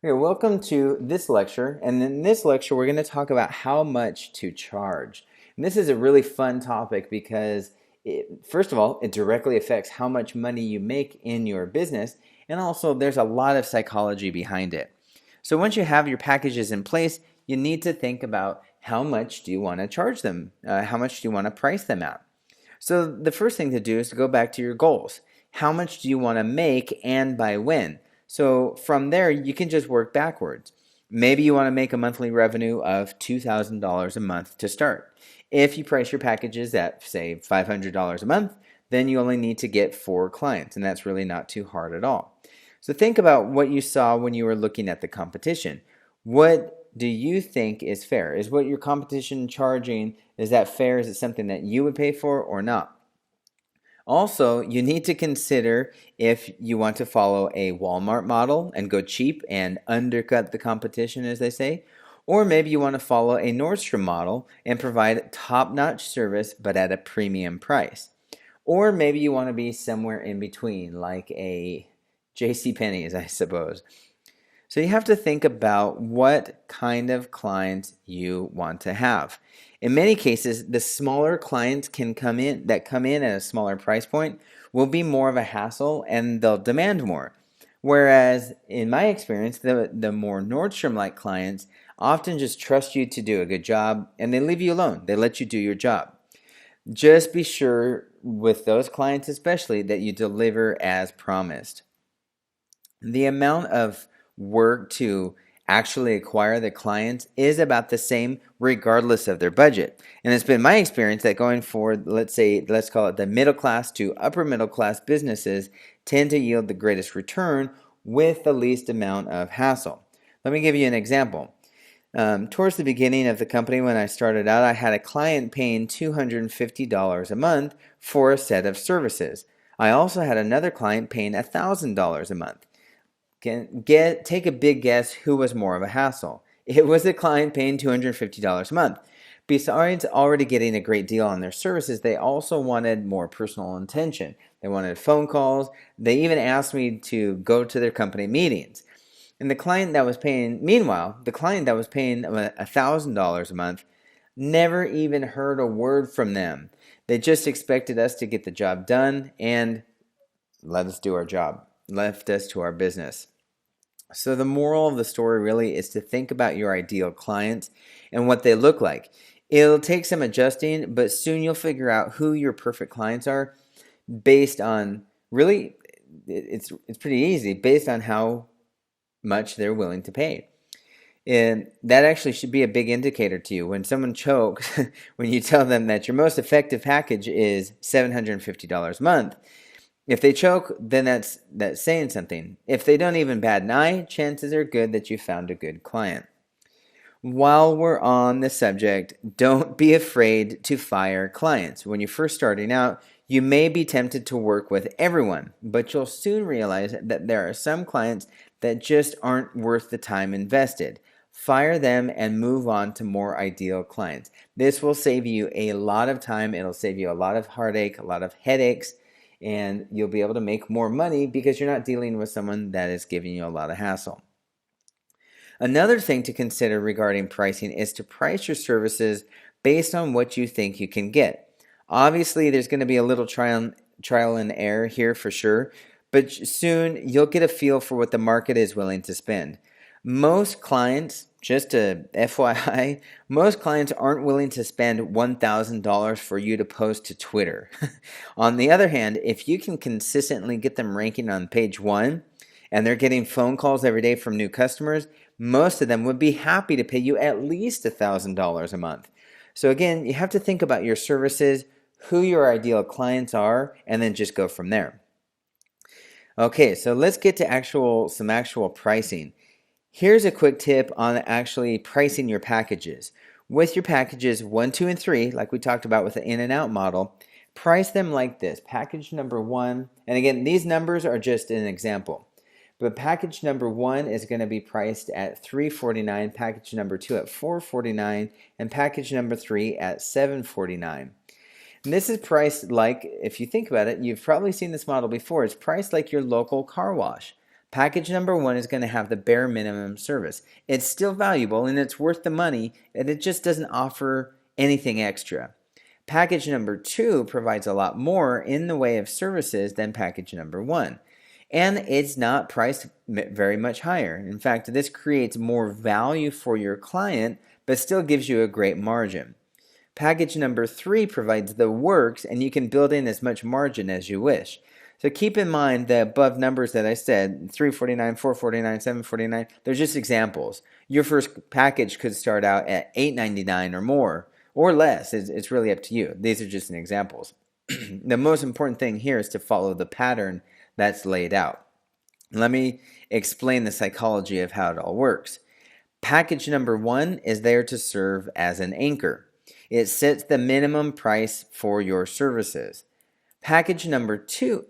Okay, welcome to this lecture. And in this lecture, we're going to talk about how much to charge. And this is a really fun topic because, first of all, it directly affects how much money you make in your business. And also, there's a lot of psychology behind it. So once you have your packages in place, you need to think about how much do you want to charge them? How much do you want to price them at? So the first thing to do is to go back to your goals. How much do you want to make and by when? So from there, you can just work backwards. Maybe you want to make a monthly revenue of $2,000 a month to start. If you price your packages at, say, $500 a month, then you only need to get 4 clients, and that's really not too hard at all. So think about what you saw when you were looking at the competition. What do you think is fair? Is what your competition charging, is that fair? Is it something that you would pay for or not? Also, you need to consider if you want to follow a Walmart model and go cheap and undercut the competition, as they say, or maybe you want to follow a Nordstrom model and provide top-notch service but at a premium price. Or maybe you want to be somewhere in between, like a JCPenney's, I suppose. So you have to think about what kind of clients you want to have. In many cases, the smaller clients come in at a smaller price point will be more of a hassle and they'll demand more. Whereas in my experience, the more Nordstrom-like clients often just trust you to do a good job and they leave you alone. They let you do your job. Just be sure with those clients especially that you deliver as promised. The amount of work to actually acquire the clients is about the same regardless of their budget. And it's been my experience that going for, let's call it the middle class to upper middle class businesses tend to yield the greatest return with the least amount of hassle. Let me give you an example. Towards the beginning of the company when I started out, I had a client paying $250 a month for a set of services. I also had another client paying $1,000 a month. Take a big guess who was more of a hassle. It was the client paying $250 a month. Besides already getting a great deal on their services, they also wanted more personal attention. They wanted phone calls. They even asked me to go to their company meetings. And meanwhile, the client that was paying $1,000 a month never even heard a word from them. They just expected us to get the job done and let us do our job, left us to our business. So the moral of the story really is to think about your ideal clients and what they look like. It'll take some adjusting, but soon you'll figure out who your perfect clients are based on, really, it's pretty easy, based on how much they're willing to pay. And that actually should be a big indicator to you. When someone chokes, when you tell them that your most effective package is $750 a month, if they choke, then that's saying something. If they don't even bat an eye, chances are good that you found a good client. While we're on the subject, don't be afraid to fire clients. When you're first starting out, you may be tempted to work with everyone, but you'll soon realize that there are some clients that just aren't worth the time invested. Fire them and move on to more ideal clients. This will save you a lot of time. It'll save you a lot of heartache, a lot of headaches, and you'll be able to make more money because you're not dealing with someone that is giving you a lot of hassle. Another thing to consider regarding pricing is to price your services based on what you think you can get. Obviously, there's going to be a little trial and error here for sure, but soon you'll get a feel for what the market is willing to spend. Most clients, just a FYI, most clients aren't willing to spend $1,000 for you to post to Twitter. On the other hand, if you can consistently get them ranking on page 1 and they're getting phone calls every day from new customers, most of them would be happy to pay you at least $1,000 a month. So again, you have to think about your services, who your ideal clients are, and then just go from there. Okay, so let's get to some actual pricing. Here's a quick tip on actually pricing your packages. With your packages 1, 2, and 3, like we talked about with the in and out model, price them like this. Package number 1, and again, these numbers are just an example. But package number 1 is going to be priced at $349, package number 2 at $449, and package number 3 at $749. And this is priced like, if you think about it, you've probably seen this model before, it's priced like your local car wash. Package number 1 is going to have the bare minimum service. It's still valuable and it's worth the money, and it just doesn't offer anything extra. Package number 2 provides a lot more in the way of services than package number 1. And it's not priced very much higher. In fact, this creates more value for your client, but still gives you a great margin. Package number 3 provides the works, and you can build in as much margin as you wish. So keep in mind the above numbers that I said, $349, $449, $749, they're just examples. Your first package could start out at $899 or more, or less. It's really up to you. These are just examples. The most important thing here is to follow the pattern that's laid out. Let me explain the psychology of how it all works. Package number 1 is there to serve as an anchor. It sets the minimum price for your services. Package number 2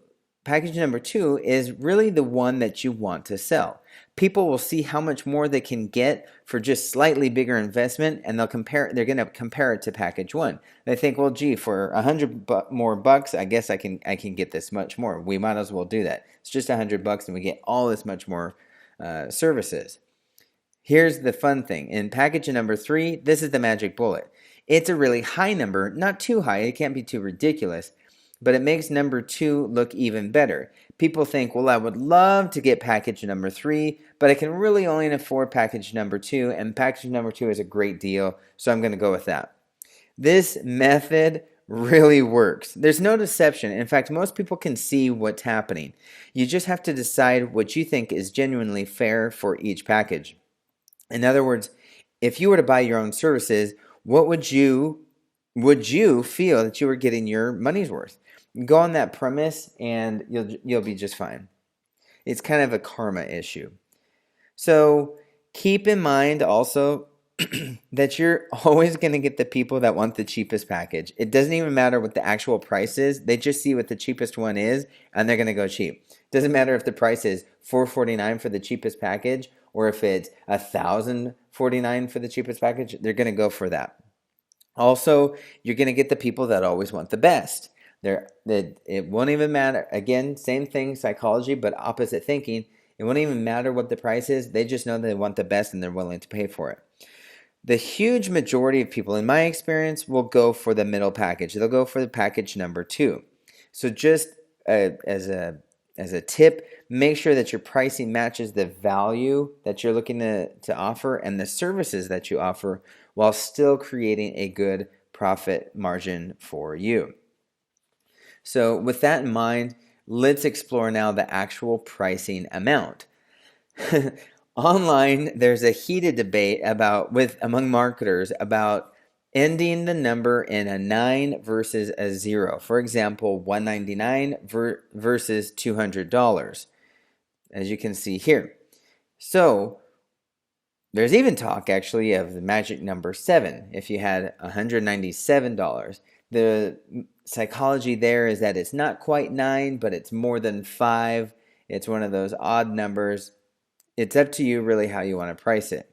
is really the one that you want to sell. People will see how much more they can get for just slightly bigger investment, and they're going to compare it to package 1. They think, well, gee, for $100 more bucks, I guess I can get this much more. We might as well do that. It's just $100 and we get all this much more services. Here's the fun thing. In package number 3, this is the magic bullet. It's a really high number, not too high, it can't be too ridiculous, but it makes number 2 look even better. People think, well, I would love to get package number 3, but I can really only afford package number 2, and package number 2 is a great deal, so I'm going to go with that. This method really works. There's no deception. In fact, most people can see what's happening. You just have to decide what you think is genuinely fair for each package. In other words, if you were to buy your own services, what would you feel that you were getting your money's worth? Go on that premise and you'll be just fine. It's kind of a karma issue. So keep in mind also that you're always going to get the people that want the cheapest package. It doesn't even matter what the actual price is. They just see what the cheapest one is and they're going to go cheap. Doesn't matter if the price is $449 for the cheapest package or if it's $1,049 for the cheapest package, they're going to go for that. Also, you're going to get the people that always want the best. It won't even matter. Again, same thing, psychology, but opposite thinking. It won't even matter what the price is. They just know they want the best and they're willing to pay for it. The huge majority of people, in my experience, will go for the middle package. They'll go for the package number 2. So just as a tip, make sure that your pricing matches the value that you're looking to offer and the services that you offer while still creating a good profit margin for you. So with that in mind, let's explore now the actual pricing amount. Online, there's a heated debate among marketers about ending the number in a 9 versus a 0. For example, $199 versus $200, as you can see here. So there's even talk actually of the magic number 7. If you had $197, the psychology there is that it's not quite 9, but it's more than 5. It's one of those odd numbers. It's up to you really how you want to price it.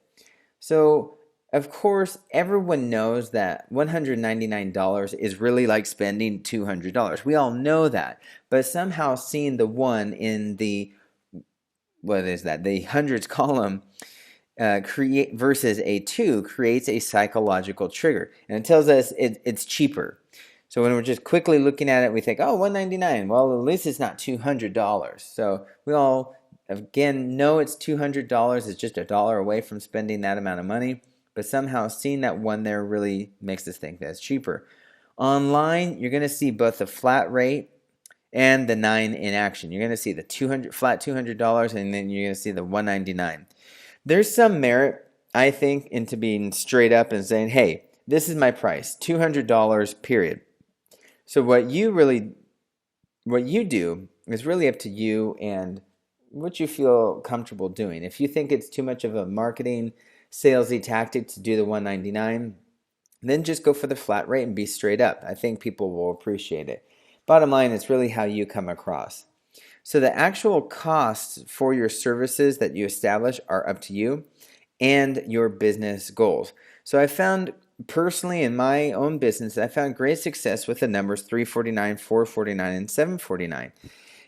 So, of course, everyone knows that $199 is really like spending $200. We all know that. But somehow seeing the 1 in the hundreds column versus a 2 creates a psychological trigger. And it tells us it's cheaper. So when we're just quickly looking at it, we think, oh, $199. Well, at least it's not $200. So we all, again, know it's $200. It's just $1 away from spending that amount of money. But somehow seeing that 1 there really makes us think that it's cheaper. Online, you're going to see both the flat rate and the 9 in action. You're going to see the flat $200, and then you're going to see the $199. There's some merit, I think, into being straight up and saying, hey, this is my price, $200, period. So what you do is really up to you and what you feel comfortable doing. If you think it's too much of a marketing, salesy tactic to do the $199, then just go for the flat rate and be straight up. I think people will appreciate it. Bottom line, it's really how you come across. So the actual costs for your services that you establish are up to you and your business goals. So I found personally in my own business, I found great success with the numbers $349, $449, and $749.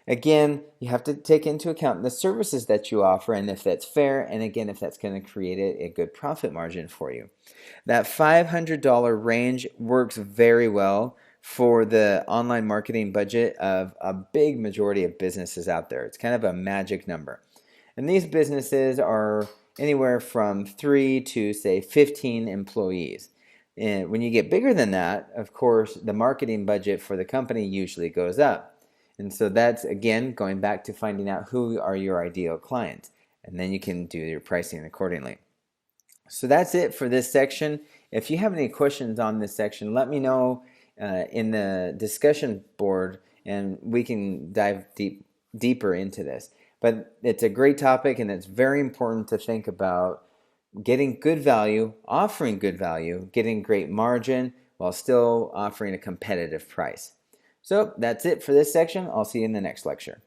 Again, you have to take into account the services that you offer and if that's fair, and again, if that's going to create a good profit margin for you. That $500 range works very well for the online marketing budget of a big majority of businesses out there. It's kind of a magic number. And these businesses are anywhere from 3 to, say, 15 employees. And when you get bigger than that, of course, the marketing budget for the company usually goes up. And so that's, again, going back to finding out who are your ideal clients. And then you can do your pricing accordingly. So that's it for this section. If you have any questions on this section, let me know in the discussion board, and we can dive deeper into this. But it's a great topic, and it's very important to think about getting good value, offering good value, getting great margin, while still offering a competitive price. So that's it for this section. I'll see you in the next lecture.